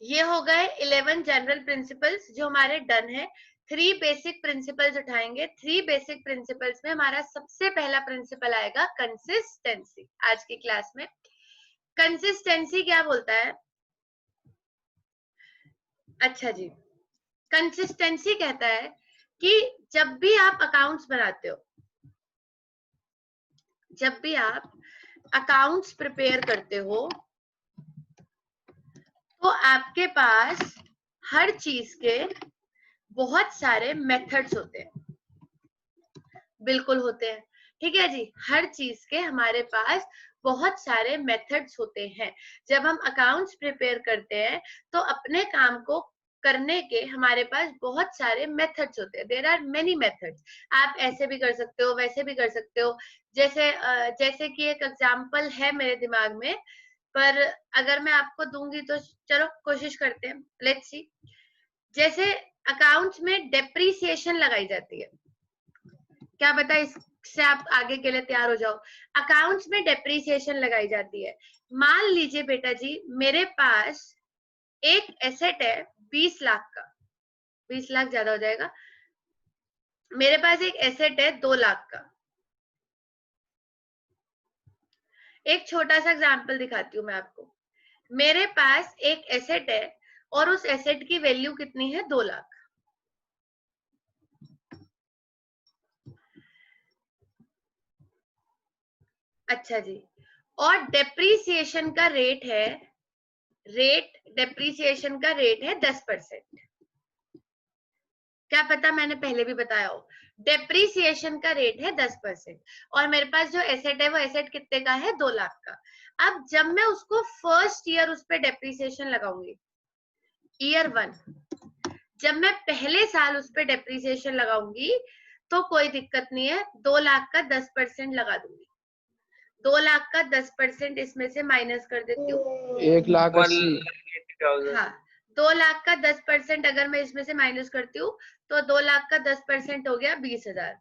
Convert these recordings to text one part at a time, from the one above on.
ये हो गए 11 जनरल प्रिंसिपल्स जो हमारे डन है। 3 बेसिक प्रिंसिपल्स उठाएंगे। 3 बेसिक प्रिंसिपल्स में हमारा सबसे पहला प्रिंसिपल आएगा कंसिस्टेंसी। आज की क्लास में कंसिस्टेंसी क्या बोलता है? अच्छा जी, कंसिस्टेंसी कहता है कि जब भी आप अकाउंट्स बनाते हो, जब भी आप अकाउंट्स प्रिपेयर करते हो, तो आपके पास हर चीज के बहुत सारे मेथड्स होते हैं। बिल्कुल होते हैं, ठीक है जी। हर चीज के हमारे पास बहुत सारे मेथड्स होते हैं। जब हम अकाउंट्स प्रिपेयर करते हैं तो अपने काम को करने के हमारे पास बहुत सारे मेथड्स होते हैं। There are many methods. आप ऐसे भी कर सकते हो, वैसे भी कर सकते हो। जैसे कि एक एग्जांपल है मेरे दिमाग में, पर अगर मैं आपको दूंगी तो चलो कोशिश करते हैं। Let's see. जैसे अकाउंट्स में डेप्रीसिएशन लगाई जाती है, क्या पता इससे आप आगे के लिए तैयार हो जाओ। अकाउंट्स में डेप्रीसिएशन लगाई जाती है। मान लीजिए बेटा जी, मेरे पास एक एसेट है 20 लाख का। 20 लाख ज्यादा हो जाएगा। मेरे पास एक एसेट है 2 लाख का। एक छोटा सा एग्जांपल दिखाती हूँ मैं आपको। मेरे पास एक एसेट है और उस एसेट की वैल्यू कितनी है? 2 लाख। अच्छा जी, और डेप्रीसिएशन का डेप्रीसिएशन का रेट है 10%। क्या पता मैंने पहले भी बताया हो, डेप्रीसिएशन का रेट है 10%। और मेरे पास जो एसेट है वो एसेट कितने का है? 2 लाख का। अब जब मैं उसको फर्स्ट ईयर उस पर डेप्रीसिएशन लगाऊंगी, ईयर 1, जब मैं पहले साल उस पर डेप्रीसिएशन लगाऊंगी तो कोई दिक्कत नहीं है, 2 लाख का 10% लगा दूंगी। 2 लाख का 10% इसमें से माइनस कर देती हूँ, 1,80,000। हाँ। 2 लाख का 10% अगर मैं इसमें से माइनस करती हूँ तो 2 लाख का 10% हो गया 20,000।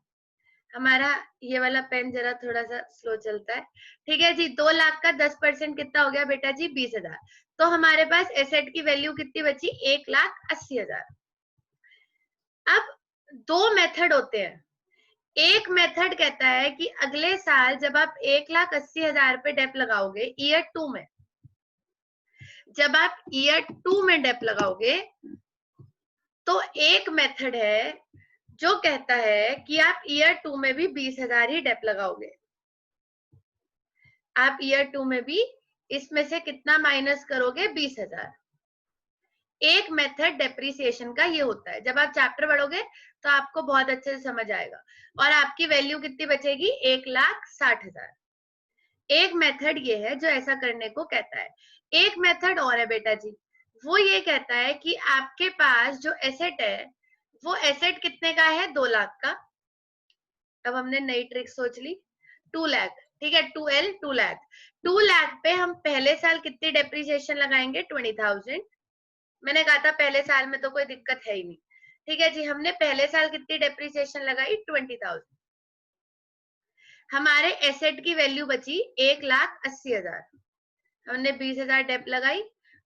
हमारा ये वाला पेन जरा थोड़ा सा स्लो चलता है, ठीक है जी। 2 लाख का 10% कितना हो गया बेटा जी? 20,000। तो हमारे पास एसेट की वैल्यू कितनी बची? 1,80,000। अब 2 मेथड होते हैं। एक मेथड कहता है कि अगले साल जब आप 1,80,000 पे डेप लगाओगे, ईयर 2 में, जब आप ईयर 2 में डेप लगाओगे तो एक मेथड है जो कहता है कि आप ईयर 2 में भी 20,000 ही डेप लगाओगे। आप ईयर 2 में भी इसमें से कितना माइनस करोगे? 20,000। एक मेथड डेप्रीसिएशन का ये होता है। जब आप चैप्टर पढ़ोगे तो आपको बहुत अच्छे से समझ आएगा। और आपकी वैल्यू कितनी बचेगी? 1,60,000। एक मेथड ये है जो ऐसा करने को कहता है। एक मेथड और है बेटा जी, वो ये कहता है कि आपके पास जो एसेट है वो एसेट कितने का है? 2 लाख का। अब हमने नई ट्रिक सोच ली, 2 लाख, ठीक है। 2L 2 लाख। 2 लाख पे हम पहले साल कितनी डेप्रीसिएशन लगाएंगे? 20,000। मैंने कहा था पहले साल में तो कोई दिक्कत है ही नहीं, ठीक है जी। हमने पहले साल कितनी डेप्रीसिएशन लगाई? 20,000। हमारे एसेट की वैल्यू बची 1,80,000। हमने 20,000 डेप लगाई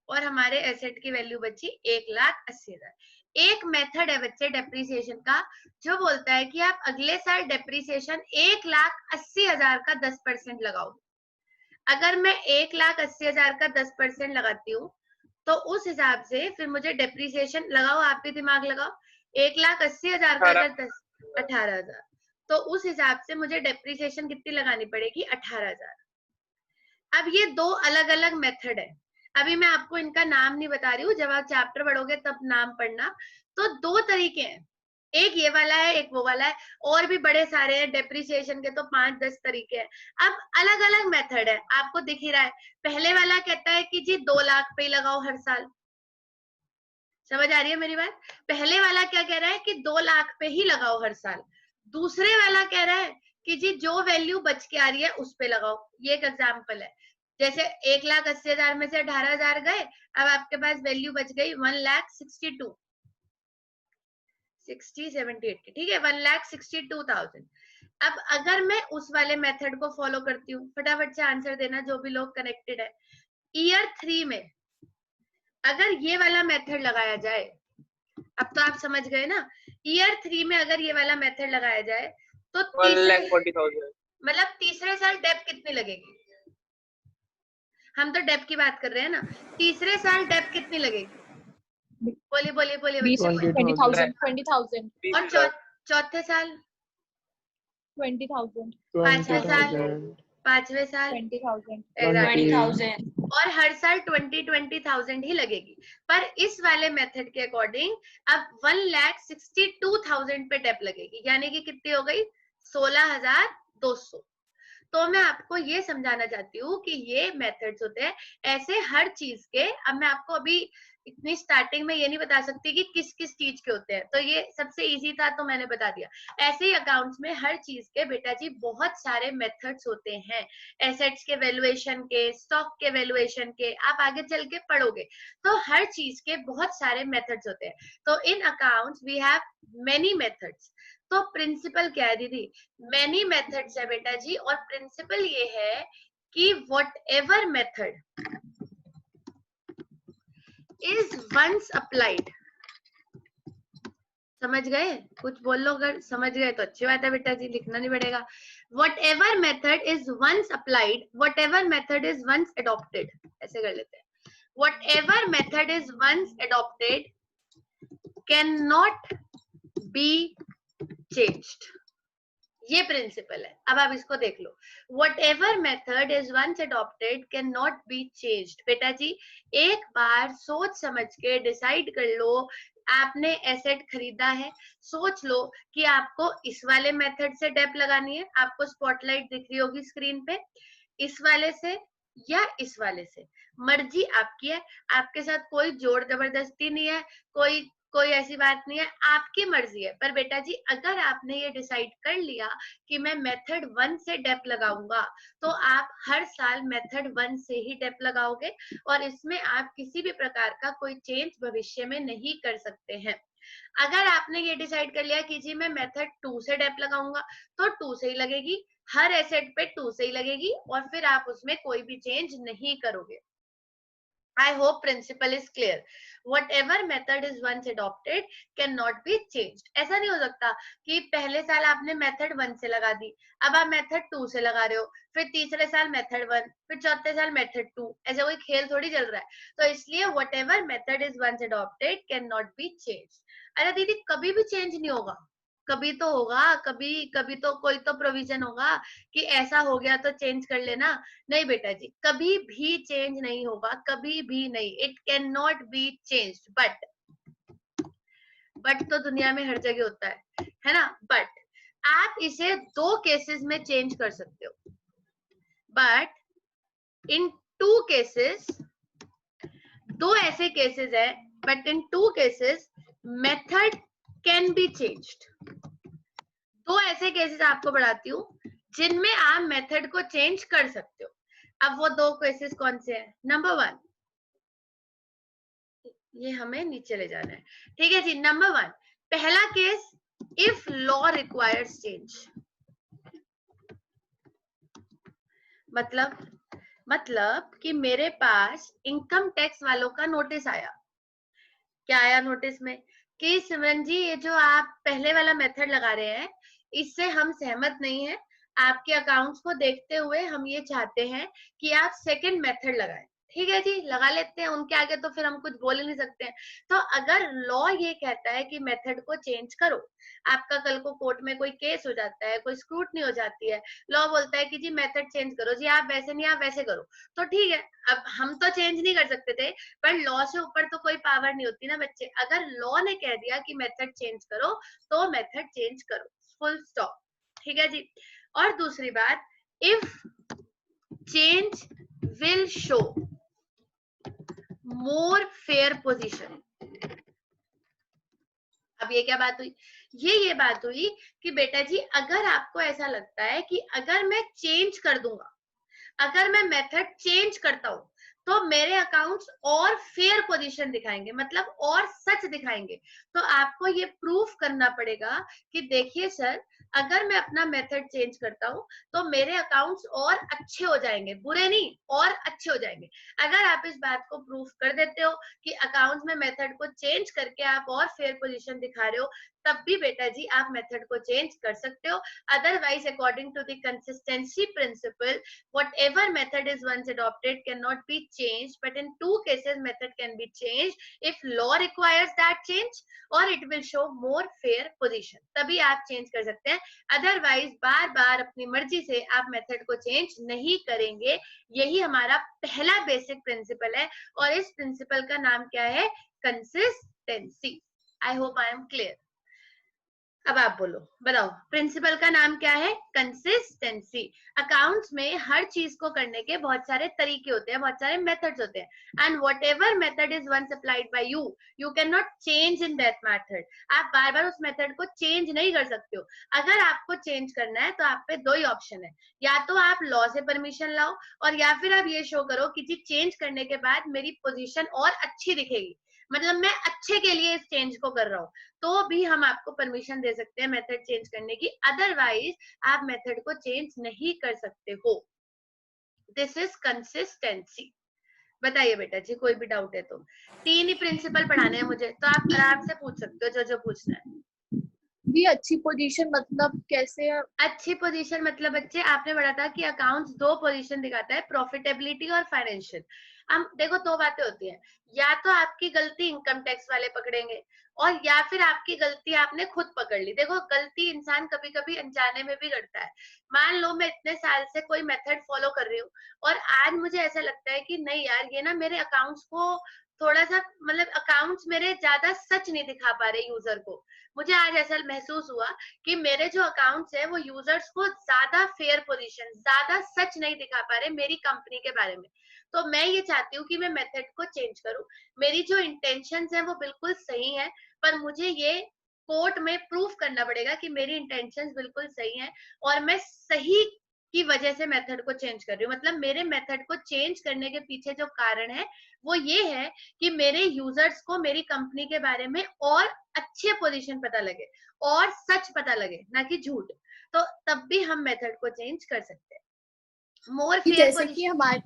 और हमारे एसेट की वैल्यू बची 1,80,000। एक मेथड है बच्चे डेप्रीसिएशन का जो बोलता है कि आप अगले साल डेप्रीसिएशन 1,80,000 का 10% लगाओ। अगर मैं 1,80,000 का 10% लगाती हूँ तो उस हिसाब से फिर मुझे डेप्रीसिएशन लगाओ, आप भी दिमाग लगाओ। 1,80,000 का अगर 18,000, तो उस हिसाब से मुझे डेप्रीसिएशन कितनी लगानी पड़ेगी? 18,000। अब ये 2 अलग अलग मेथड है। अभी मैं आपको इनका नाम नहीं बता रही हूँ, जब आप चैप्टर पढ़ोगे तब नाम पढ़ना। तो 2 तरीके हैं, एक ये वाला है, एक वो वाला है। और भी बड़े सारे हैं डेप्रीसिएशन के, तो 5-10 तरीके हैं। अब अलग अलग मेथड है, आपको दिख ही रहा है। पहले वाला कहता है कि जी 2 लाख पे ही लगाओ हर साल। समझ आ रही है मेरी बात? पहले वाला क्या कह रहा है कि 2 लाख पे ही लगाओ हर साल। दूसरे वाला कह रहा है कि जी जो वैल्यू बच के आ रही है उस पे लगाओ। ये एक एग्जांपल है। जैसे 1,80,000 में से 18,000 गए, अब आपके पास वैल्यू बच गई 1,62,000, 60, 70, 80, ठीक है, 1,62,000। अब अगर मैं उस वाले मेथड को फॉलो करती हूँ, फटाफट से आंसर देना जो भी लोग कनेक्टेड है। ईयर 3 में अगर ये वाला मेथड लगाया जाए, अब तो आप समझ गए ना, ईयर 3 में अगर ये वाला मेथड लगाया जाए तो 1,40,000 मतलब तीसरे साल डेप कितनी लगेगी? हम तो डेप की बात कर रहे हैं ना, तीसरे साल डेप कितनी लगेगी? बोलिए बोलिए बोलिए बच्चे। 20,000 और चौथे साल 20,000 पांचवे साल 20,000 और हर साल 20,000 ही लगेगी। पर इस वाले मेथड के अकॉर्डिंग अब 1,62,000 पे डेप लगेगी, यानी कि कितनी हो गई? 16,200। तो मैं आपको ये समझाना चाहती हूँ कि ये मेथड्स होते हैं ऐसे हर चीज के। अब मैं आपको अभी इतनी स्टार्टिंग में ये नहीं बता सकती कि किस किस चीज के होते हैं, तो ये सबसे इजी था तो मैंने बता दिया। ऐसे ही अकाउंट्स में हर चीज के बेटा जी बहुत सारे मेथड्स होते हैं, एसेट्स के वैल्यूएशन के, स्टॉक के वैल्यूएशन के, आप आगे चल के पढ़ोगे तो हर चीज के बहुत सारे मेथड्स होते हैं। तो in accounts we have many methods. तो प्रिंसिपल क्या है दीदी? मेनी मेथड्स है बेटा जी, और प्रिंसिपल ये है कि whatever method is once applied, समझ गए? कुछ बोल लो, अगर समझ गए तो अच्छी बात है बेटा जी, लिखना नहीं पड़ेगा। Whatever method is once applied, whatever method is once adopted, ऐसे कर लेते हैं। Whatever method is once adopted can not be changed, ये प्रिंसिपल है। अब आप इसको देख लो, whatever method is once adopted can not be changed. बेटा जी एक बार सोच समझ के डिसाइड कर लो, आपने एसेट खरीदा है, सोच लो कि आपको इस वाले मेथड से डेप लगानी है, आपको स्पॉटलाइट दिख रही होगी स्क्रीन पे, इस वाले से या इस वाले से, मर्जी आपकी है, आपके साथ कोई जोर जबरदस्ती नहीं है, कोई ऐसी बात नहीं है, आपकी मर्जी है। पर बेटा जी अगर आपने ये डिसाइड कर लिया कि मैं मेथड 1 से डेप लगाऊंगा, तो आप हर साल मेथड 1 से ही डेप लगाओगे और इसमें आप किसी भी प्रकार का कोई चेंज भविष्य में नहीं कर सकते हैं। अगर आपने ये डिसाइड कर लिया कि जी मैं मेथड 2 से डेप लगाऊंगा, तो 2 से ही लगेगी, हर एसेट पे 2 से ही लगेगी और फिर आप उसमें कोई भी चेंज नहीं करोगे। I hope principle is clear. Whatever method is once adopted cannot be changed. ऐसा नहीं हो सकता कि पहले साल आपने मेथड 1 से लगा दी, अब आप मेथड 2 से लगा रहे हो, फिर तीसरे साल मेथड 1, फिर चौथे साल मेथड 2, ऐसा कोई खेल थोड़ी चल रहा है। तो इसलिए whatever method is once adopted cannot be changed. अरे दीदी कभी भी चेंज नहीं होगा, कभी तो होगा, कभी कभी तो कोई तो प्रोविजन होगा कि ऐसा हो गया तो चेंज कर लेना। नहीं बेटा जी कभी भी चेंज नहीं होगा, कभी भी नहीं, it can not B change. But तो दुनिया में हर जगह होता है ना। बट आप इसे 2 केसेस में चेंज कर सकते हो, बट इन 2 केसेस, 2 ऐसे केसेस है, but in 2 cases method can be changed. 2 ऐसे केसेस आपको बढ़ाती हूँ जिनमें आप मेथड को चेंज कर सकते हो। अब वो 2 केसेस कौन से हैं? नंबर 1, ये हमें नीचे ले जाना है, ठीक है जी। नंबर 1 पहला case, if law requires change, मतलब कि मेरे पास इनकम टैक्स वालों का नोटिस आया। क्या आया नोटिस में? कि सिमरन जी ये जो आप पहले वाला मेथड लगा रहे हैं इससे हम सहमत नहीं है, आपके अकाउंट्स को देखते हुए हम ये चाहते हैं कि आप सेकंड मेथड लगाएं। ठीक है जी, लगा लेते हैं, उनके आगे तो फिर हम कुछ बोल ही नहीं सकते हैं। तो अगर लॉ ये कहता है कि मेथड को चेंज करो, आपका कल को कोर्ट में कोई केस हो जाता है, कोई स्क्रूटनी हो जाती है, लॉ बोलता है कि जी मेथड चेंज करो, जी आप वैसे नहीं आप वैसे करो, तो ठीक है। अब हम तो चेंज नहीं कर सकते थे, पर लॉ से ऊपर तो कोई पावर नहीं होती ना बच्चे। अगर लॉ ने कह दिया कि मेथड चेंज करो तो मेथड चेंज करो, फुल स्टॉप। ठीक है जी। और दूसरी बात, if change will show more fair position. अब ये क्या बात हुई? ये बात हुई कि बेटा जी अगर आपको ऐसा लगता है कि अगर मैं चेंज कर दूंगा, अगर मैं मेथड चेंज करता हूं तो मेरे अकाउंट्स और फेयर पोजीशन दिखाएंगे, मतलब और सच दिखाएंगे, तो आपको ये प्रूफ करना पड़ेगा कि देखिए सर अगर मैं अपना मेथड चेंज करता हूँ तो मेरे अकाउंट्स और अच्छे हो जाएंगे, बुरे नहीं और अच्छे हो जाएंगे। अगर आप इस बात को प्रूफ कर देते हो कि अकाउंट्स में मेथड को चेंज करके आप और फेयर पोजीशन दिखा रहे हो, तब भी बेटा जी आप मेथड को चेंज कर सकते हो। Otherwise according to the consistency principle, whatever method is once adopted cannot be changed, but in two cases method can be changed if law requires that change or it will show more fair position, तभी आप change कर सकते हैं। Otherwise बार बार अपनी मर्जी से आप method को चेंज नहीं करेंगे। यही हमारा पहला बेसिक प्रिंसिपल है और इस प्रिंसिपल का नाम क्या है? Consistency. I hope I am clear. अब आप बोलो, बताओ प्रिंसिपल का नाम क्या है? कंसिस्टेंसी। अकाउंट्स में हर चीज को करने के बहुत सारे तरीके होते हैं, बहुत सारे मेथड्स होते हैं, and whatever method is once applied by you, you can not change in that method. आप बार बार उस मेथड को चेंज नहीं कर सकते हो। अगर आपको चेंज करना है तो आप पे दो ही ऑप्शन है, या तो आप लॉ से परमिशन लाओ और या फिर आप ये शो करो कि जी चेंज करने के बाद मेरी पोजीशन और अच्छी दिखेगी, मतलब मैं अच्छे के लिए इस चेंज को कर रहा हूँ, तो भी हम आपको परमिशन दे सकते हैं मेथड चेंज करने की। अदरवाइज आप मेथड को चेंज नहीं कर सकते हो। This is consistency. बताइए बेटा जी, कोई भी डाउट है तो। तीन ही प्रिंसिपल पढ़ाने हैं मुझे, तो आप आराम से पूछ सकते हो जो जो पूछना है। भी अच्छी पोजीशन मतलब कैसे? अच्छी पोजीशन मतलब बच्चे आपने पढ़ा था कि अकाउंट्स दो पोजीशन दिखाता है, प्रॉफिटेबिलिटी और फाइनेंशियल। हम देखो दो बातें होती हैं, या तो आपकी गलती इनकम टैक्स वाले पकड़ेंगे और या फिर आपकी गलती आपने खुद पकड़ ली। देखो गलती इंसान कभी कभी अनजाने में भी करता है। मान लो मैं इतने साल से कोई मेथड फॉलो कर रही हूँ और आज मुझे ऐसा लगता है कि नहीं यार ये ना मेरे अकाउंट्स को थोड़ा सा, मतलब अकाउंट्स मेरे ज्यादा सच नहीं दिखा पा रहे यूजर को। मुझे आज ऐसा महसूस हुआ कि मेरे जो अकाउंट्स है वो यूजर्स को ज्यादा फेयर पोजीशन, ज्यादा सच नहीं दिखा पा रहे मेरी कंपनी के बारे में। तो मैं ये चाहती हूँ कि मैं मेथड को चेंज करूँ। मेरी जो इंटेंशंस है वो बिल्कुल सही है, पर मुझे ये कोर्ट में प्रूफ करना पड़ेगा कि मेरी इंटेंशंस बिल्कुल सही है और मैं सही की वजह से मेथड को चेंज कर रही हूँ। मतलब मेरे मेथड को चेंज करने के पीछे जो कारण है वो ये है कि मेरे यूजर्स को मेरी कंपनी के बारे में और अच्छे पोजीशन पता लगे और सच पता लगे, ना कि झूठ। तो तब भी हम मेथड को चेंज कर सकते हैं। मोर फेयर जैसे कि हमारे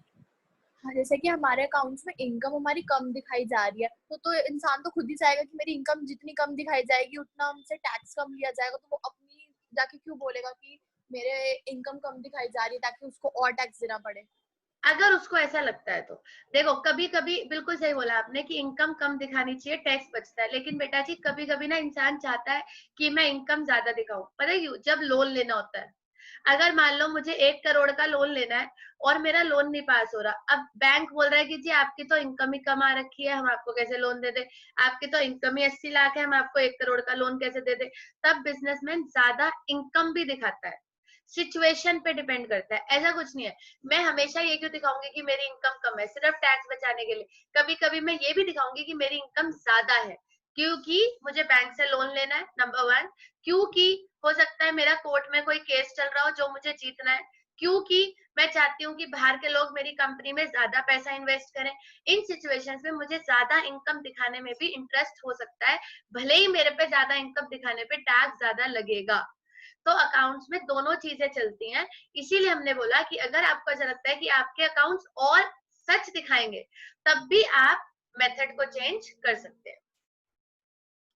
जैसे कि हमारे अकाउंट्स में इनकम हमारी कम दिखाई जा रही है, तो इंसान तो खुद ही चाहेगा कि मेरी इनकम जितनी कम दिखाई जाएगी उतना हमसे टैक्स कम लिया जाएगा, तो वो अपनी जाके क्यों बोलेगा कि मेरे इनकम कम दिखाई जा रही है ताकि उसको और टैक्स देना पड़े। अगर उसको ऐसा लगता है तो देखो, कभी कभी बिल्कुल सही बोला आपने कि इनकम कम दिखानी चाहिए, टैक्स बचता है, लेकिन बेटा जी कभी कभी ना इंसान चाहता है कि मैं इनकम ज्यादा दिखाऊं। पता है क्यों? जब लोन लेना होता है, अगर मान लो मुझे 1 करोड़ का लोन लेना है और मेरा लोन नहीं पास हो रहा, अब बैंक बोल रहा है कि जी आपकी तो इनकम ही कम आ रखी है, हम आपको कैसे लोन दे दे, आपकी तो इनकम ही 80 लाख है, हम आपको 1 करोड़ का लोन कैसे दे दे। तब बिजनेसमैन ज्यादा इनकम भी दिखाता है। सिचुएशन पे डिपेंड करता है, ऐसा कुछ नहीं है। मैं हमेशा ये क्यों दिखाऊंगी कि मेरी इनकम कम है सिर्फ टैक्स बचाने के लिए? कभी कभी मैं ये भी दिखाऊंगी कि मेरी इनकम ज्यादा है क्योंकि मुझे बैंक से लोन लेना है, नंबर 1। क्योंकि हो सकता है मेरा कोर्ट में कोई केस चल रहा हो जो मुझे जीतना है, क्योंकि मैं चाहती हूँ कि बाहर के लोग मेरी कंपनी में ज्यादा पैसा इन्वेस्ट करें। इन सिचुएशंस में मुझे ज्यादा इनकम दिखाने में भी इंटरेस्ट हो सकता है, भले ही मेरे पे ज्यादा इनकम दिखाने पे टैक्स ज्यादा लगेगा। तो अकाउंट्स में दोनों चीजें चलती हैं। इसीलिए हमने बोला कि अगर आपको ऐसा लगता है कि आपके अकाउंट्स और सच दिखाएंगे, तब भी आप मेथड को चेंज कर सकते हैं।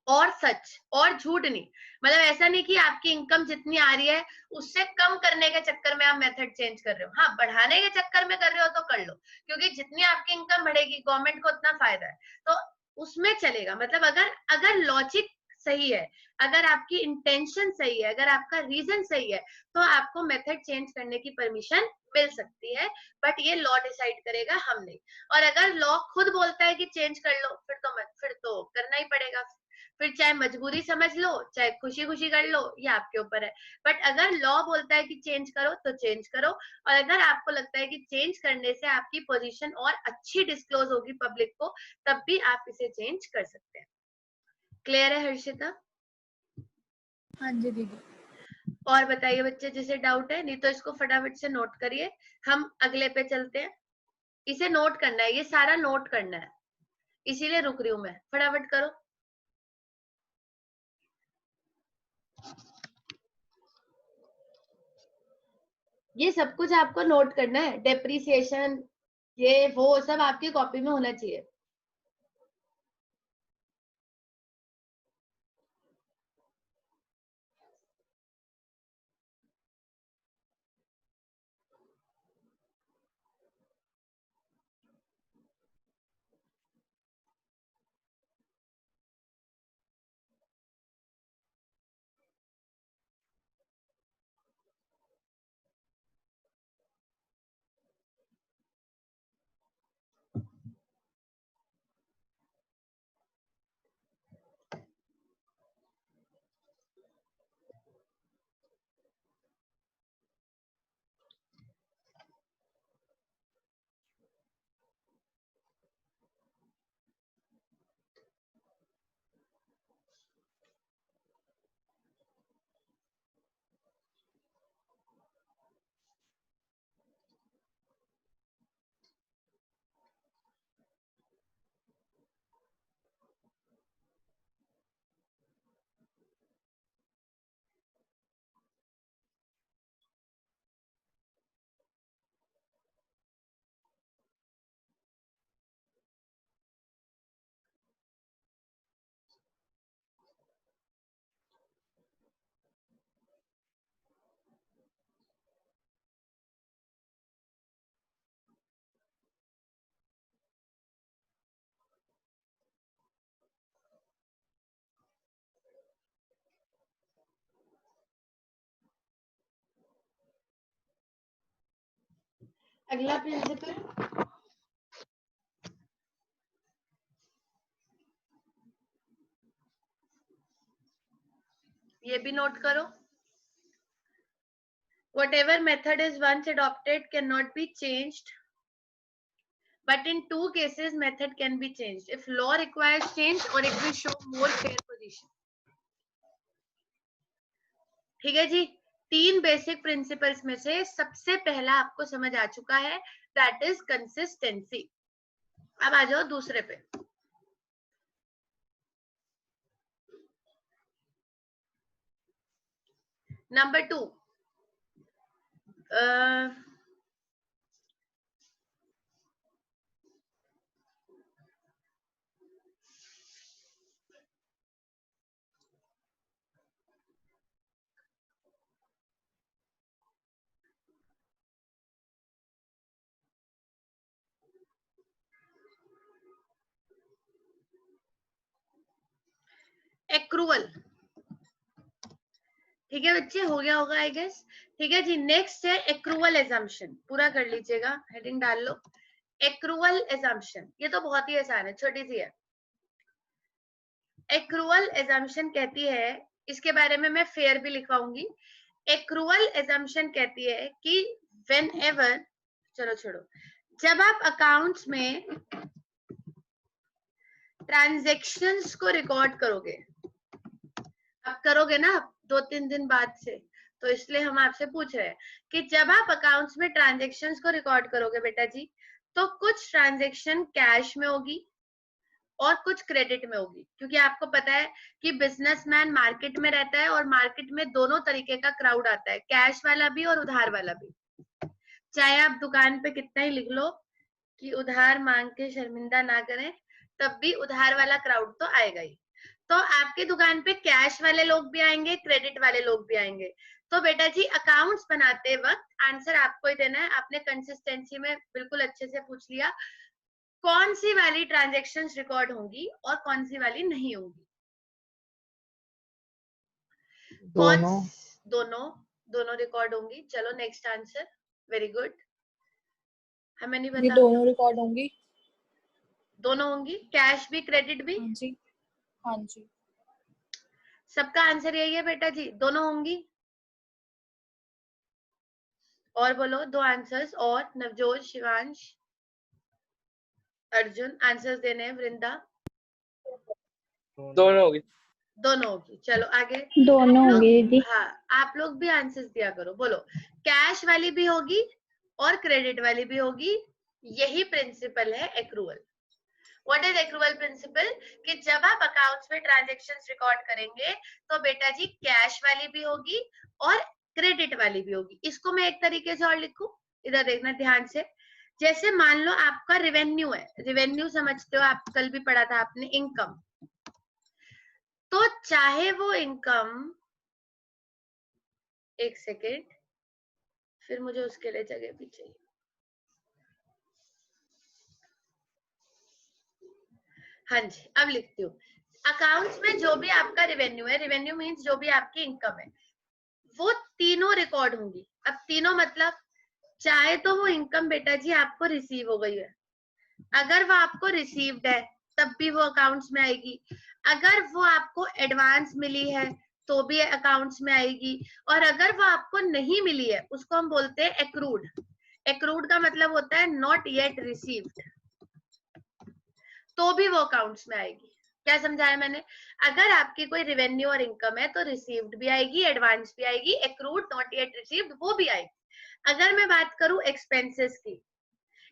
और सच और झूठ नहीं, मतलब ऐसा नहीं कि आपकी इनकम जितनी आ रही है उससे कम करने के चक्कर में आप मेथड चेंज कर रहे हो। हाँ, बढ़ाने के चक्कर में कर रहे हो तो कर लो, क्योंकि जितनी आपकी इनकम बढ़ेगी गवर्नमेंट को उतना फायदा है, तो उसमें चलेगा। मतलब अगर अगर लॉजिक सही है, अगर आपकी इंटेंशन सही है, अगर आपका रीजन सही है, तो आपको मेथड चेंज करने की परमिशन मिल सकती है। बट ये लॉ डिसाइड करेगा, हम नहीं। और अगर लॉ खुद बोलता है कि चेंज कर लो, फिर तो करना ही पड़ेगा। फिर चाहे मजबूरी समझ लो, चाहे खुशी खुशी कर लो, ये आपके ऊपर है। बट अगर लॉ बोलता है कि चेंज करो तो चेंज करो, और अगर आपको लगता है कि चेंज करने से आपकी पोजीशन और अच्छी डिस्क्लोज होगी पब्लिक को, तब भी आप इसे चेंज कर सकते हैं। क्लियर है हर्षिता? हाँ जी दीदी। और बताइए बच्चे जिसे डाउट है, नहीं तो इसको फटाफट से नोट करिए, हम अगले पे चलते हैं। इसे नोट करना है, ये सारा नोट करना है, इसीलिए रुक रही हूं मैं, फटाफट करो। ये सब कुछ आपको नोट करना है, डेप्रिसिएशन ये वो सब आपकी कॉपी में होना चाहिए। अगला प्रिंसिपल, ये भी नोट करो। Whatever method is once adopted cannot be changed, but in two cases method can be changed if law requires change or it will show more fair position. ठीक है जी, तीन बेसिक प्रिंसिपल्स में से सबसे पहला आपको समझ आ चुका है, दैट इज कंसिस्टेंसी। अब आ जाओ दूसरे पे। Number 2, accrual. ठीक है बच्चे, हो गया होगा आई गेस। ठीक है जी, नेक्स्ट है एक्रूवल एजम्पशन। पूरा कर लीजिएगा, हेडिंग डाल लो, एक्रूवल एजम्पशन। ये तो बहुत ही आसान है, छोटी सी है। एक्रूवल एजम्पशन कहती है, इसके बारे में मैं फेयर भी लिखवाऊंगी। एक्रूवल एजम्पशन कहती है कि व्हेन एवर, चलो छोड़ो, जब आप अकाउंट्स में ट्रांजैक्शंस को रिकॉर्ड करोगे, आप करोगे ना 2-3 दिन बाद से, तो इसलिए हम आपसे पूछ रहे हैं कि जब आप अकाउंट्स में ट्रांजैक्शंस को रिकॉर्ड करोगे बेटा जी, तो कुछ ट्रांजैक्शन कैश में होगी और कुछ क्रेडिट में होगी, क्योंकि आपको पता है कि बिजनेसमैन मार्केट में रहता है और मार्केट में दोनों तरीके का क्राउड आता है, कैश वाला भी और उधार वाला भी। चाहे आप दुकान पे कितना ही लिख लो कि उधार मांग के शर्मिंदा ना करें, तब भी उधार वाला क्राउड तो आएगा ही। तो आपकी दुकान पे कैश वाले लोग भी आएंगे, क्रेडिट वाले लोग भी आएंगे। तो बेटा जी अकाउंट्स बनाते वक्त आंसर आपको ही देना है। आपने कंसिस्टेंसी में बिल्कुल अच्छे से पूछ लिया, कौन सी वाली ट्रांजैक्शंस रिकॉर्ड होंगी और कौन सी वाली नहीं होंगी। दोनों। दोनों, दोनों रिकॉर्ड होंगी। चलो नेक्स्ट आंसर, वेरी गुड। हमें नहीं ये पता, दोनों रिकॉर्ड होंगी। दोनों होंगी, कैश भी क्रेडिट भी। हाँ जी, हाँ जी। सबका आंसर यही है बेटा जी, दोनों होंगी। और बोलो दो आंसर्स और, नवजोत, शिवांश, अर्जुन आंसर्स देने हैं, वृंदा। दोनों होगी। दोनों होगी। चलो आगे, दोनों होंगी दीदी। हाँ आप लोग भी आंसर्स दिया करो। बोलो, कैश वाली भी होगी और क्रेडिट वाली भी होगी। यही प्रिंसिपल है accrual. What is accrual principle? कि जब आप अकाउंट्स में ट्रांजैक्शंस रिकॉर्ड करेंगे तो बेटा जी कैश वाली भी होगी और क्रेडिट वाली भी होगी। इसको मैं एक तरीके से और लिखूं, इधर देखना ध्यान से। जैसे मान लो आपका रेवेन्यू है, रेवेन्यू समझते हो आप, कल भी पढ़ा था आपने, इनकम। तो चाहे वो इनकम, एक सेकेंड, फिर मुझे उसके लिए जगह भी चाहिए। हाँ जी, अब लिखती हूँ। अकाउंट्स में जो भी आपका रेवेन्यू है, रेवेन्यू मीन्स जो भी आपकी इनकम है, वो तीनों रिकॉर्ड होंगी। अब तीनों मतलब, चाहे तो वो इनकम बेटा जी आपको रिसीव हो गई है, अगर वो आपको रिसीव्ड है तब भी वो अकाउंट्स में आएगी, अगर वो आपको एडवांस मिली है तो भी अकाउंट्स में आएगी, और अगर वो आपको नहीं मिली है उसको हम बोलते हैं एक्रूड। एक्रूड का मतलब होता है नॉट येट रिसीव्ड, तो भी वो अकाउंट्स में आएगी। क्या समझाया मैंने? अगर आपकी कोई रेवेन्यू और इनकम है तो रिसीव्ड भी आएगी, एडवांस भी आएगी, एक्रूड नॉट येट रिसीव्ड वो भी आएगी। अगर मैं बात करूं एक्सपेंसेस की,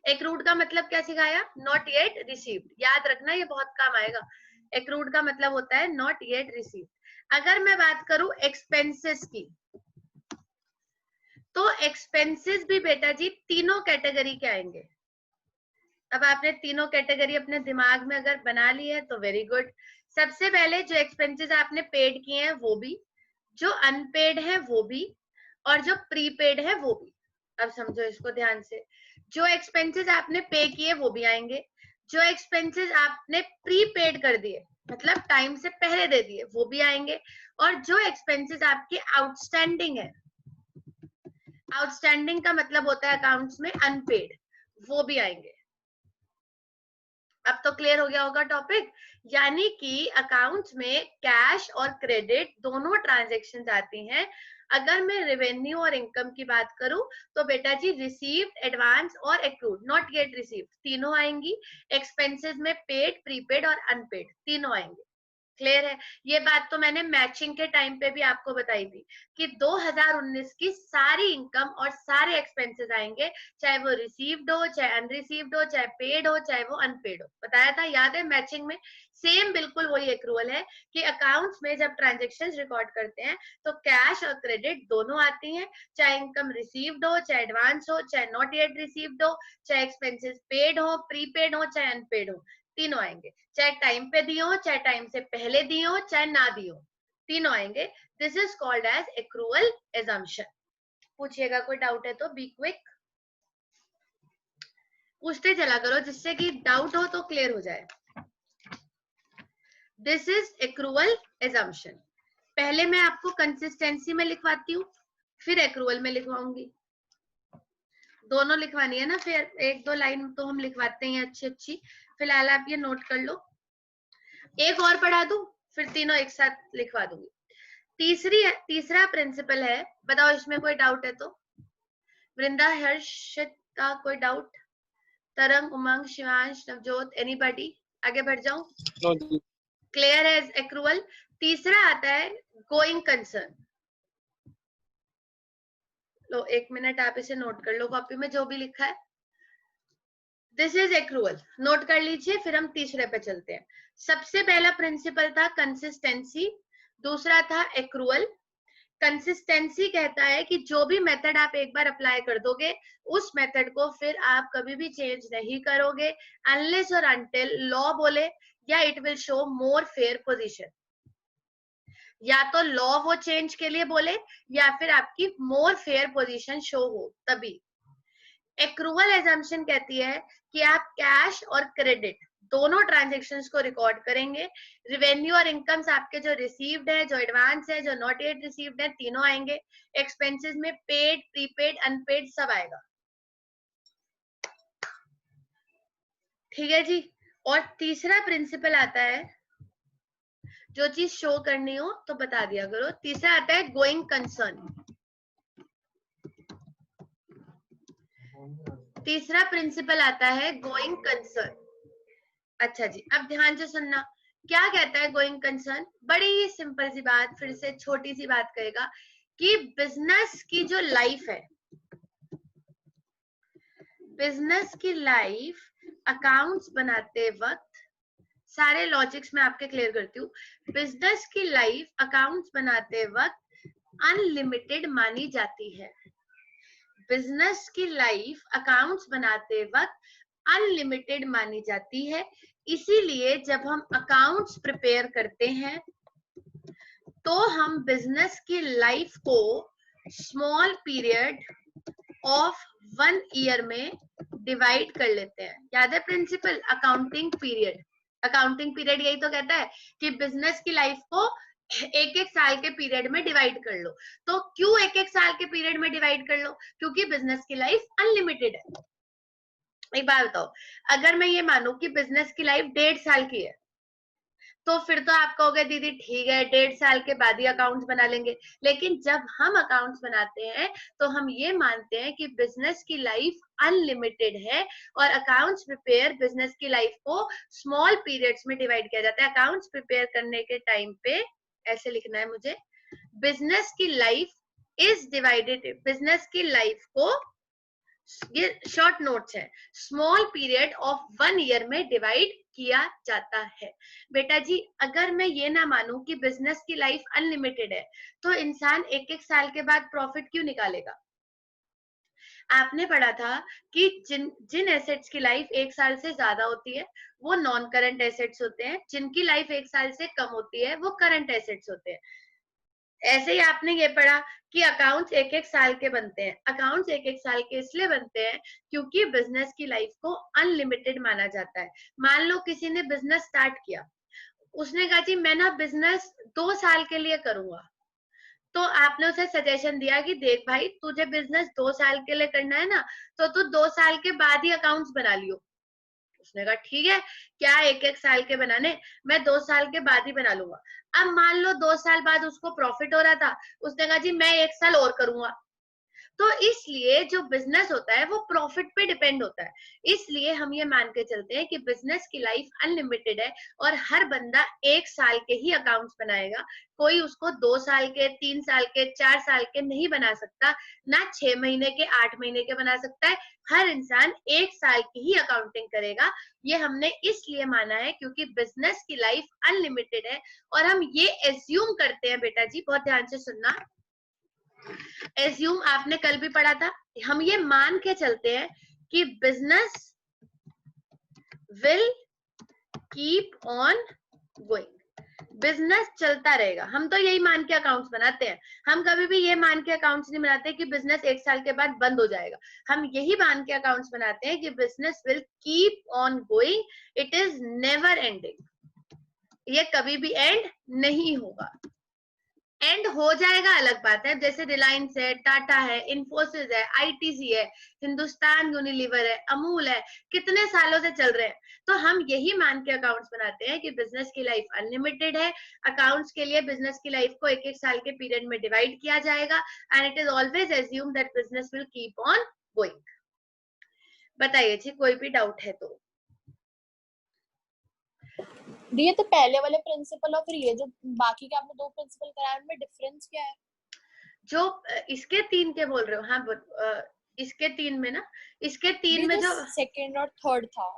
एक्रूड का मतलब क्या सिखाया? नॉट येट रिसीव्ड, याद रखना ये बहुत काम आएगा। एक्रूड का मतलब होता है नॉट येट रिसीव्ड। अगर मैं बात करूं एक्सपेंसेस की, तो एक्सपेंसेस भी बेटा जी तीनों कैटेगरी के आएंगे। अब आपने तीनों कैटेगरी अपने दिमाग में अगर बना ली है तो वेरी गुड। सबसे पहले जो एक्सपेंसेस आपने पेड किए हैं वो भी, जो अनपेड है वो भी, और जो प्रीपेड है वो भी। अब समझो इसको ध्यान से, जो एक्सपेंसेस आपने पे किए वो भी आएंगे, जो एक्सपेंसेस आपने प्रीपेड कर दिए मतलब टाइम से पहले दे दिए वो भी आएंगे, और जो एक्सपेंसेस आपके आउटस्टैंडिंग है, आउटस्टैंडिंग का मतलब होता है अकाउंट्स में अनपेड, वो भी आएंगे। अब तो क्लियर हो गया होगा टॉपिक। यानी कि अकाउंट्स में कैश और क्रेडिट दोनों ट्रांजैक्शंस आती हैं। अगर मैं रेवेन्यू और इनकम की बात करूं तो बेटा जी रिसीव्ड, एडवांस और एक्रूड, नॉट येट रिसीव्ड तीनों आएंगी। एक्सपेंसेस में पेड, प्रीपेड और अनपेड तीनों आएंगे। क्लियर है? ये बात तो मैंने मैचिंग के टाइम पे भी आपको बताई थी कि 2019 की सारी इनकम और सारे एक्सपेंसेस आएंगे, चाहे वो रिसीव्ड हो, चाहे अनरिसीव्ड हो, चाहे पेड हो, चाहे वो अनपेड हो। बताया था, याद है मैचिंग में? सेम बिल्कुल वही एक्रूअल है कि अकाउंट्स में जब ट्रांजेक्शन्स रिकॉर्ड करते हैं तो कैश और क्रेडिट दोनों आती हैं, चाहे इनकम रिसीव्ड हो, चाहे एडवांस हो, चाहे नॉट येट रिसीव्ड हो, चाहे एक्सपेंसेस पेड हो, प्रीपेड हो, चाहे अनपेड हो, तीनों आएंगे। चाहे टाइम पे दिए हो, चाहे टाइम से पहले दिए हो, चाहे ना दिए हो, तीनों आएंगे। This is called as accrual assumption. पूछिएगा कोई डाउट है तो बी क्विक, पूछते चला करो जिससे कि डाउट हो तो क्लियर हो जाए। This is accrual assumption. पहले मैं आपको कंसिस्टेंसी में लिखवाती हूँ, फिर एक्रूअल में लिखवाऊंगी। दोनों लिखवानी है ना, फिर एक दो लाइन तो हम लिखवाते हैं अच्छी अच्छी। फिलहाल आप ये नोट कर लो, एक और पढ़ा दूं फिर तीनों एक साथ लिखवा दूंगी। तीसरा प्रिंसिपल है, बताओ इसमें कोई डाउट है तो? वृंदा, हर्षिता, कोई डाउट? तरंग, उमंग, शिवांश, नवजोत, एनीबॉडी? आगे बढ़ जाऊं? क्लियर है एक्रूअल। तीसरा आता है गोइंग कंसर्न। लो एक मिनट, आप इसे नोट कर लो कॉपी में जो भी लिखा है। दिस इज एक्रूअल, नोट कर लीजिए, फिर हम तीसरे पे चलते हैं। सबसे पहला प्रिंसिपल था कंसिस्टेंसी, दूसरा था एक्रूअल। कंसिस्टेंसी कहता है कि जो भी मेथड आप एक बार अप्लाई कर दोगे उस मेथड को फिर आप कभी भी चेंज नहीं करोगे अनलेस और अनटिल लॉ बोले या it will show more fair position. या तो लॉ वो चेंज के लिए बोले या फिर आपकी मोर फेयर पोजीशन शो हो तभी। एक्रूअल एजम्पशन कहती है कि आप कैश और क्रेडिट दोनों ट्रांजेक्शन्स को रिकॉर्ड करेंगे। रेवेन्यू और इनकम्स आपके जो रिसीव्ड है, जो एडवांस है, जो नॉट येट रिसीव्ड है, तीनों आएंगे। एक्सपेंसेस में पेड, प्रीपेड, अनपेड सब आएगा। ठीक है जी। और तीसरा प्रिंसिपल आता है, जो चीज शो करनी हो तो बता दिया करो। तीसरा आता है गोइंग कंसर्न। तीसरा प्रिंसिपल आता है गोइंग कंसर्न। अच्छा जी, अब ध्यान से सुनना, क्या कहता है गोइंग कंसर्न? बड़ी सिंपल सी बात, फिर से छोटी सी बात कहेगा कि बिजनेस की जो लाइफ है, बिजनेस की लाइफ अकाउंट्स बनाते वक्त, सारे लॉजिक्स में आपके क्लियर करती हूँ। बिजनेस की लाइफ अकाउंट्स बनाते वक्त अनलिमिटेड मानी जाती है। बिजनेस की लाइफ अकाउंट्स बनाते वक्त अनलिमिटेड मानी जाती है, इसीलिए जब हम अकाउंट्स प्रिपेयर करते हैं तो हम बिजनेस की लाइफ को स्मॉल पीरियड ऑफ 1 ईयर में डिवाइड कर लेते हैं। याद है principle accounting period? Accounting period यही तो कहता है कि बिजनेस की लाइफ को एक एक साल के पीरियड में डिवाइड कर लो। तो क्यों एक एक साल के पीरियड में डिवाइड कर लो? क्योंकि बिजनेस की लाइफ अनलिमिटेड है। एक बात बताओ, अगर मैं ये मानूं कि बिजनेस की लाइफ 1.5 साल की है, तो फिर तो आप कहोगे दीदी ठीक है 1.5 साल के बाद ही अकाउंट्स बना लेंगे। लेकिन जब हम अकाउंट्स बनाते हैं तो हम ये मानते हैं कि बिजनेस की लाइफ अनलिमिटेड है और अकाउंट्स प्रिपेयर बिजनेस की लाइफ को स्मॉल पीरियड्स में डिवाइड किया जाता है। अकाउंट्स प्रिपेयर करने के टाइम पे ऐसे लिखना है मुझे, बिजनेस की लाइफ इज डिवाइडेड, बिजनेस की लाइफ को, ये शॉर्ट नोट्स है, स्मॉल पीरियड ऑफ 1 ईयर में डिवाइड किया जाता है। बेटा जी अगर मैं ये ना मानूं कि बिजनेस की लाइफ अनलिमिटेड है तो इंसान एक एक साल के बाद प्रॉफिट क्यों निकालेगा? आपने पढ़ा था कि जिन एसेट्स की लाइफ 1 साल से ज्यादा होती है वो नॉन करंट एसेट्स होते हैं, जिनकी लाइफ 1 साल से कम होती है वो करंट एसेट्स होते हैं। ऐसे ही आपने ये पढ़ा कि अकाउंट्स एक एक साल के बनते हैं। अकाउंट्स एक एक साल के इसलिए बनते हैं क्योंकि बिजनेस की लाइफ को अनलिमिटेड माना जाता है। मान लो किसी ने बिजनेस स्टार्ट किया, उसने कहा जी मैं ना बिजनेस 2 साल के लिए करूंगा, तो आपने उसे सजेशन दिया कि देख भाई तुझे बिजनेस 2 साल के लिए करना है ना, तो तू 2 साल के बाद ही अकाउंट्स बना लियो। उसने कहा ठीक है, क्या एक एक साल के बनाने, मैं 2 साल के बाद ही बना लूंगा। अब मान लो 2 साल बाद उसको प्रॉफिट हो रहा था, उसने कहा जी मैं 1 साल और करूंगा। तो इसलिए जो बिजनेस होता है वो प्रॉफिट पे डिपेंड होता है। इसलिए हम ये मान के चलते हैं कि बिजनेस की लाइफ अनलिमिटेड है और हर बंदा 1 साल के ही अकाउंट्स बनाएगा। कोई उसको 2 साल के, 3 साल के, 4 साल के नहीं बना सकता, ना 6 महीने के, 8 महीने के बना सकता है। हर इंसान 1 साल की ही अकाउंटिंग करेगा। ये हमने इसलिए माना है क्योंकि बिजनेस की लाइफ अनलिमिटेड है और हम ये एज्यूम करते हैं, बेटा जी बहुत ध्यान से सुनना, एज्यूम आपने कल भी पढ़ा था, हम ये मान के चलते हैं कि business will keep on going, business चलता रहेगा। हम तो यही मान के अकाउंट्स बनाते हैं, हम कभी भी ये मान के अकाउंट्स नहीं बनाते कि बिजनेस 1 साल के बाद बंद हो जाएगा। हम यही मान के अकाउंट्स बनाते हैं कि business will keep on going, it is never ending, ये कभी भी एंड नहीं होगा। एंड हो जाएगा अलग बात है, जैसे रिलायंस है, टाटा है, इन्फोसिस है, आईटीसी है, हिंदुस्तान यूनिलीवर है, अमूल है, कितने सालों से चल रहे हैं। तो हम यही मान के अकाउंट्स बनाते हैं कि बिजनेस की लाइफ अनलिमिटेड है। अकाउंट्स के लिए बिजनेस की लाइफ को एक एक साल के पीरियड में डिवाइड किया जाएगा and it is always assume that business will keep on going. बताइए जी कोई भी डाउट है तो। ये तो पहले वाले प्रिंसिपल और फिर ये जो बाकी के आपने 2 प्रिंसिपल कराए उनमें डिफरेंस क्या है? जो इसके 3 के बोल रहे हो? हाँ इसके 3 में ना, इसके 3 में जो सेकंड और थर्ड था,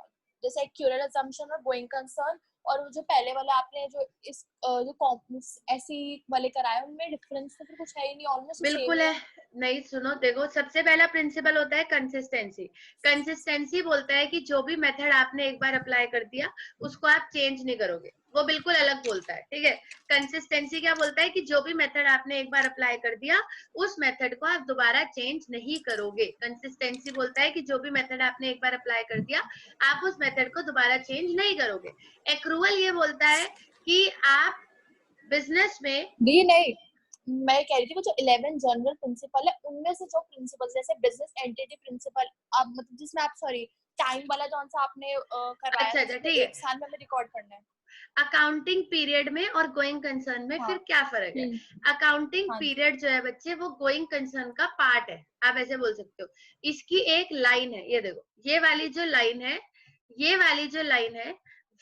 जैसे एक्यूरेट असम्पशन और गोइंग कंसर्न, और वो जो पहले वाला आपने जो इस जो कॉम्प्लेक्स ऐसी वाले कराए उनमें डिफरेंस तो फिर कुछ है ही नहीं, ऑलमोस्ट बिल्कुल है। नहीं सुनो देखो, सबसे पहला प्रिंसिपल होता है कंसिस्टेंसी। कंसिस्टेंसी बोलता है कि जो भी मेथड आपने एक बार अप्लाई कर दिया उसको आप चेंज नहीं करोगे, वो बिल्कुल अलग बोलता है, ठीक है। कंसिस्टेंसी क्या बोलता है कि जो भी मेथड आपने एक बार अप्लाई कर दिया उस मेथड को आप दोबारा चेंज नहीं करोगे। कंसिस्टेंसी बोलता है कि जो भी मेथड आपने एक बार अप्लाई कर दिया आप उस मेथड को दोबारा चेंज नहीं करोगे। एक्रूअल ये बोलता है कि आप बिजनेस में नहीं, मैं कह रही थी वो जो 11 जनरल प्रिंसिपल है उनमें से जो प्रिंसिपल जैसे बिजनेस एंटिटी प्रिंसिपल, अब मतलब जिसमें आप सॉरी टाइम वाला जो सा आपने करवाया अच्छा है, ठीक है, 1 साल में हमें रिकॉर्ड करना है। अकाउंटिंग पीरियड में और गोइंग कंसर्न में फिर क्या फर्क है? अकाउंटिंग पीरियड जो है बच्चे वो गोइंग कंसर्न का पार्ट है, आप ऐसे बोल सकते हो। इसकी एक लाइन है, ये देखो ये वाली जो लाइन है, ये वाली जो लाइन है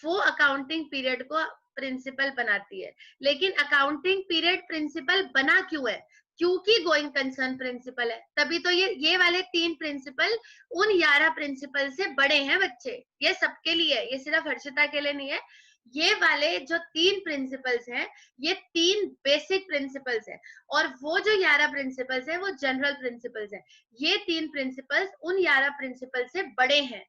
वो अकाउंटिंग पीरियड को प्रिंसिपल बनाती है। लेकिन अकाउंटिंग पीरियड प्रिंसिपल बना क्यों है? क्योंकि गोइंग कंसर्न प्रिंसिपल है, तभी तो ये वाले 3 प्रिंसिपल उन 11 प्रिंसिपल से बड़े हैं बच्चे। ये सबके लिए है, ये सिर्फ हर्षिता के लिए नहीं है, ये वाले जो 3 प्रिंसिपल्स हैं, ये 3 बेसिक प्रिंसिपल्स हैं, और वो जो 11 प्रिंसिपल्स हैं वो जनरल प्रिंसिपल्स हैं। ये 3 प्रिंसिपल्स उन 11 प्रिंसिपल से बड़े हैं।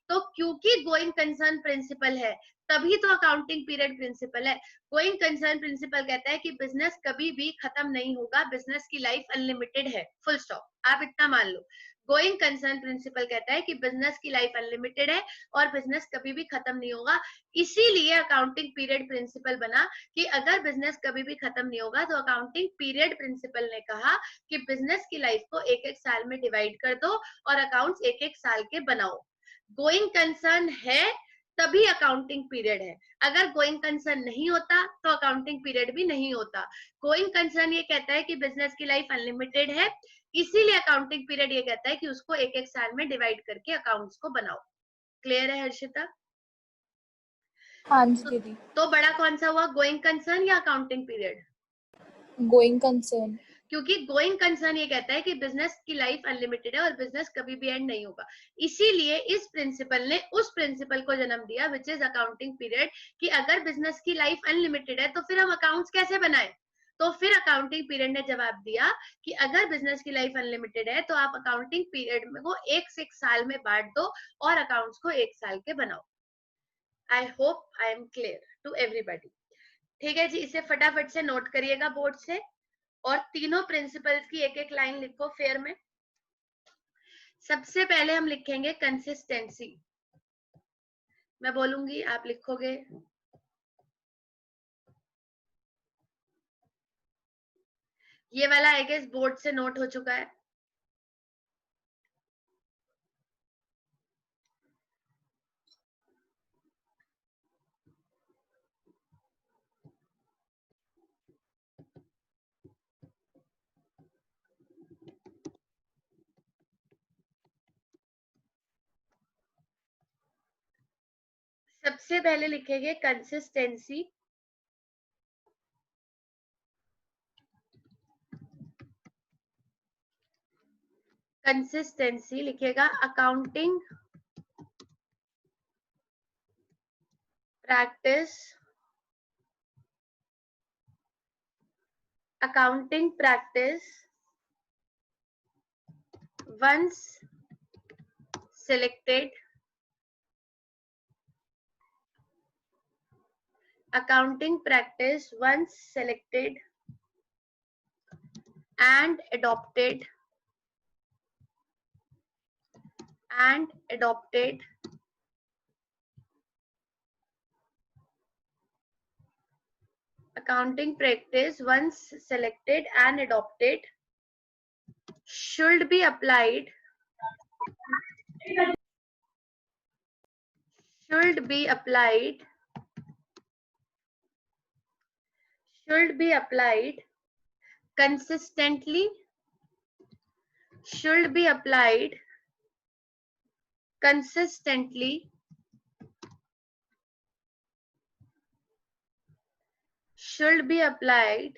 तो क्योंकि गोइंग कंसर्न प्रिंसिपल है, तभी तो अकाउंटिंग पीरियड प्रिंसिपल है। गोइंग कंसर्न प्रिंसिपल कहता है कि बिजनेस कभी भी खत्म नहीं होगा, बिजनेस की लाइफ अनलिमिटेड है, फुल स्टॉप। आप इतना मान लो। गोइंग कंसर्न प्रिंसिपल कहता है कि बिजनेस की लाइफ अनलिमिटेड है और बिजनेस कभी भी खत्म नहीं होगा। इसीलिए अकाउंटिंग पीरियड प्रिंसिपल बना कि अगर बिजनेस कभी भी खत्म नहीं होगा तो अकाउंटिंग पीरियड प्रिंसिपल ने कहा कि बिजनेस की लाइफ को एक एक साल में डिवाइड कर दो और अकाउंट्स एक एक साल के बनाओ। गोइंग कंसर्न है तभी अकाउंटिंग पीरियड है, अगर गोइंग कंसर्न नहीं होता तो अकाउंटिंग पीरियड भी नहीं होता। गोइंग कंसर्न ये कहता है कि बिजनेस की लाइफ अनलिमिटेड है, इसीलिए अकाउंटिंग पीरियड ये कहता है कि उसको एक एक साल में डिवाइड करके अकाउंट्स को बनाओ। क्लियर है हर्षिता? हाँ जी दीदी। तो बड़ा कौन सा हुआ, गोइंग कंसर्न या अकाउंटिंग पीरियड? Going concern. क्योंकि गोइंग कंसर्न ये कहता है कि बिजनेस की लाइफ अनलिमिटेड है और बिजनेस कभी भी एंड नहीं होगा। इसीलिए इस प्रिंसिपल ने उस प्रिंसिपल को जन्म दिया विच इज अकाउंटिंग पीरियड, कि अगर बिजनेस की लाइफ अनलिमिटेड है तो फिर हम अकाउंट्स कैसे बनाए। तो फिर अकाउंटिंग पीरियड ने जवाब दिया कि अगर बिजनेस की लाइफ अनलिमिटेड है तो आप अकाउंटिंग पीरियड को एक साल में बांट दो और अकाउंट्स को एक साल के बनाओ। I hope I am clear to everybody. ठीक है जी, इसे फटाफट से नोट करिएगा बोर्ड से, और तीनों प्रिंसिपल्स की एक एक लाइन लिखो फेयर में। सबसे पहले हम लिखेंगे कंसिस्टेंसी। मैं बोलूंगी आप लिखोगे। ये वाला आई गेस बोर्ड से नोट हो चुका है। सबसे पहले लिखेंगे कंसिस्टेंसी। कंसिस्टेंसी लिखेगा accounting practice, accounting practice once selected, accounting practice once selected and adopted accounting practice once selected and adopted should be applied consistently, should be applied consistently, should be applied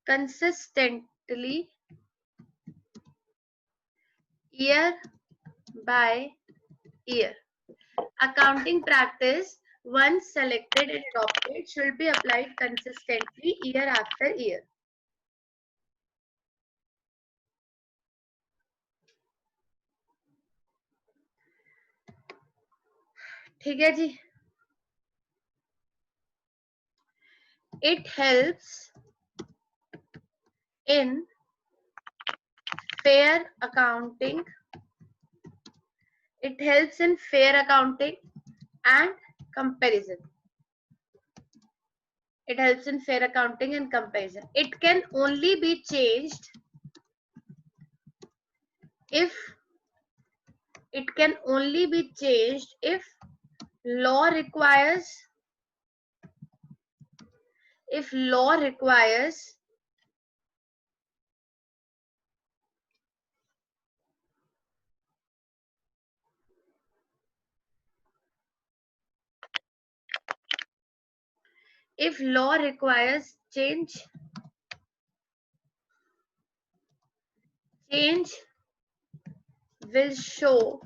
consistently year by year. Accounting practice once selected and adopted should be applied consistently year after year. ठीक है जी. It helps in fair accounting. It helps in fair accounting and comparison. It helps in fair accounting and comparison. It can only be changed if law requires, if law requires change will show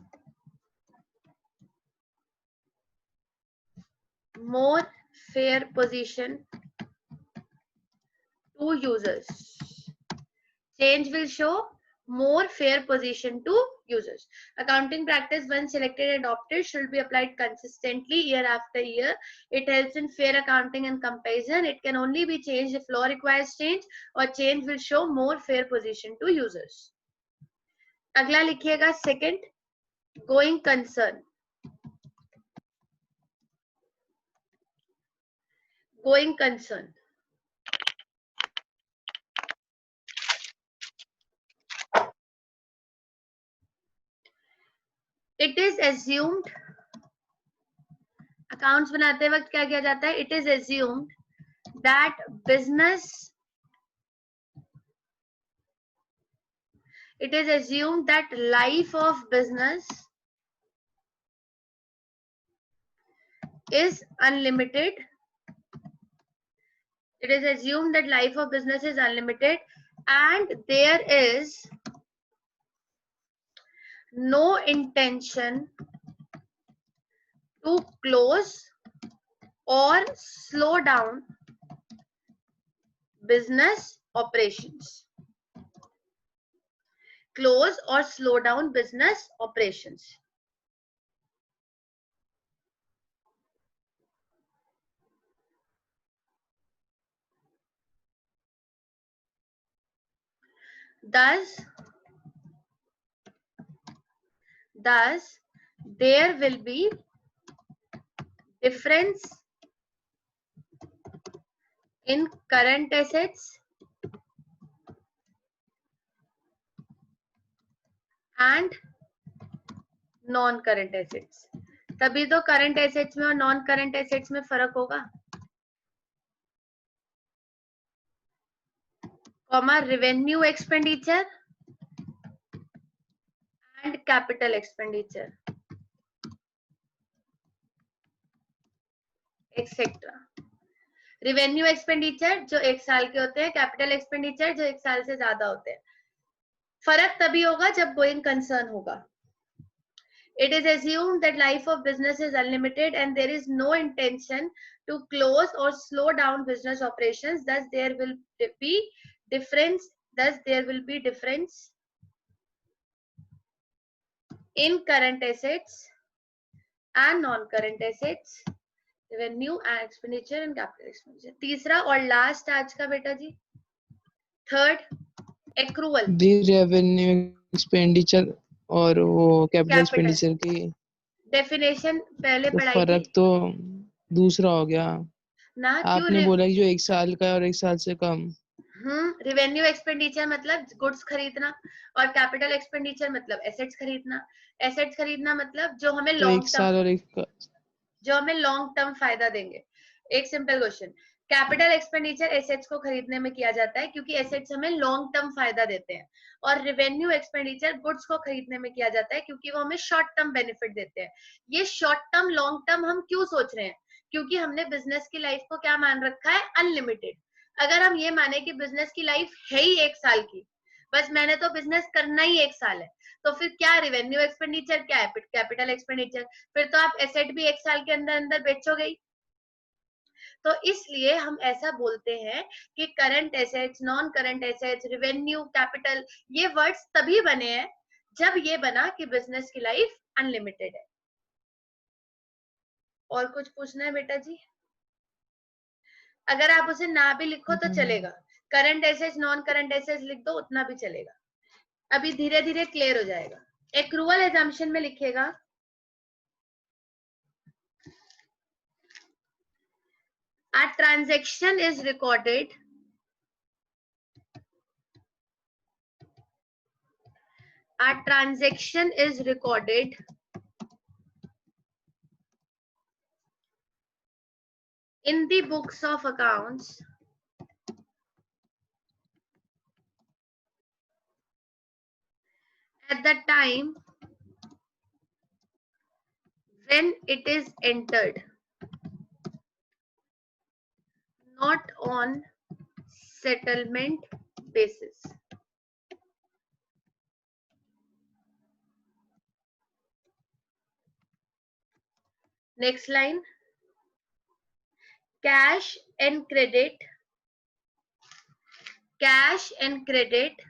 more fair position to users. Change will show more fair position to users. Accounting practice, once selected and adopted, should be applied consistently year after year. It helps in fair accounting and comparison. It can only be changed if law requires change, or change will show more fair position to users. अगला लिखिएगा second, going concern. Going concern. It is assumed, accounts बनाते वक्त क्या किया जाता है? It is assumed that life of business is unlimited. It is assumed that life of business is unlimited and there is no intention to close or slow down business operations. Close or slow down business operations. Thus, there will be difference in current assets and non-current assets. तभी तो current assets में और non-current assets में फर्क होगा. Comma, revenue expenditure and capital expenditure, etc. Revenue expenditure जो 1 साल के होते हैं, capital expenditure जो 1 साल से ज्यादा होते हैं. फर्क तभी होगा जब going concern होगा. It is assumed that life of business is unlimited and there is no intention to close or slow down business operations. Thus, there will be difference. In current assets and non-current assets, revenue and expenditure and capital expenditure. तीसरा और last आज का बेटा जी. Third, accrual. The revenue expenditure और वो capital expenditure की Definition पहले तो पढ़ाई फर्क थी तो दूसरा हो गया ना. आपने बोला कि जो 1 साल का है और 1 साल से कम. रेवेन्यू एक्सपेंडिचर मतलब गुड्स खरीदना और कैपिटल एक्सपेंडिचर मतलब एसेट्स खरीदना मतलब जो हमें तो 1 साल और लॉन्ग टर्म फायदा देंगे. एक simple question, capital expenditure assets को खरीदने में किया जाता है क्योंकि एसेट्स हमें लॉन्ग टर्म फायदा देते हैं, और रेवेन्यू एक्सपेंडिचर गुड्स को खरीदने में किया जाता है क्योंकि वो हमें शॉर्ट टर्म बेनिफिट देते हैं. ये शॉर्ट टर्म लॉन्ग टर्म हम क्यों सोच रहे हैं? क्योंकि हमने बिजनेस की लाइफ को क्या मान रखा है? अनलिमिटेड. अगर हम ये माने कि बिजनेस की लाइफ है ही 1 साल की, बस मैंने तो बिजनेस करना ही 1 साल है, तो फिर क्या रेवेन्यू एक्सपेंडिचर, क्या है कैपिटल एक्सपेंडिचर? फिर तो आप एसेट भी 1 साल के अंदर अंदर बेचोगे ही. तो इसलिए हम ऐसा बोलते हैं कि current assets, non current assets, revenue, capital, ये वर्ड्स तभी बने हैं जब ये बना कि बिजनेस की लाइफ अनलिमिटेड है. और कुछ पूछना है बेटा जी? अगर आप उसे ना भी लिखो तो चलेगा, current assets, non current assets लिख दो, उतना भी चलेगा. अभी धीरे धीरे क्लियर हो जाएगा. एक्रूअल एजम्पशन में लिखेगा a transaction is recorded in the books of accounts at the time when it is entered, not on settlement basis. Next line. Cash and credit, cash and credit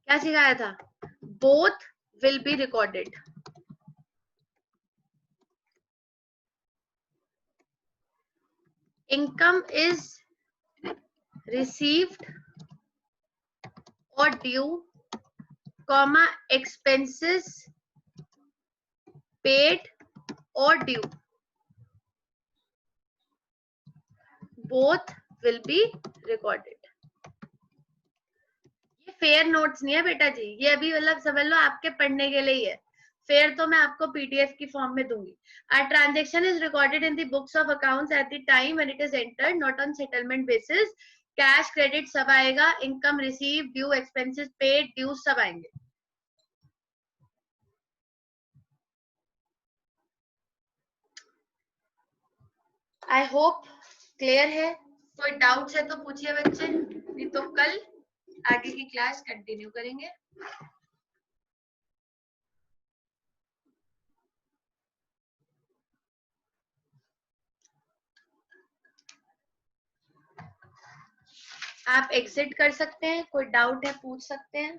क्या सिखाया था? Both will be recorded. Income is received or due, comma expenses paid or due, both will be recorded. ये fair notes नहीं है बेटा जी, ये अभी मतलब समझ लो आपके पढ़ने के लिए ही है. फेयर तो मैं आपको पीडीएफ की फॉर्म में दूंगी. A transaction is recorded in the books of accounts at the time when it is entered, not on settlement basis. Cash credit सब आएगा, income receive, due, expenses paid, due सब आएंगे. आई होप क्लियर है. कोई doubts है तो पूछिए बच्चे, नहीं तो कल आगे की क्लास कंटिन्यू करेंगे. आप एग्जिट कर सकते हैं, कोई डाउट है पूछ सकते हैं.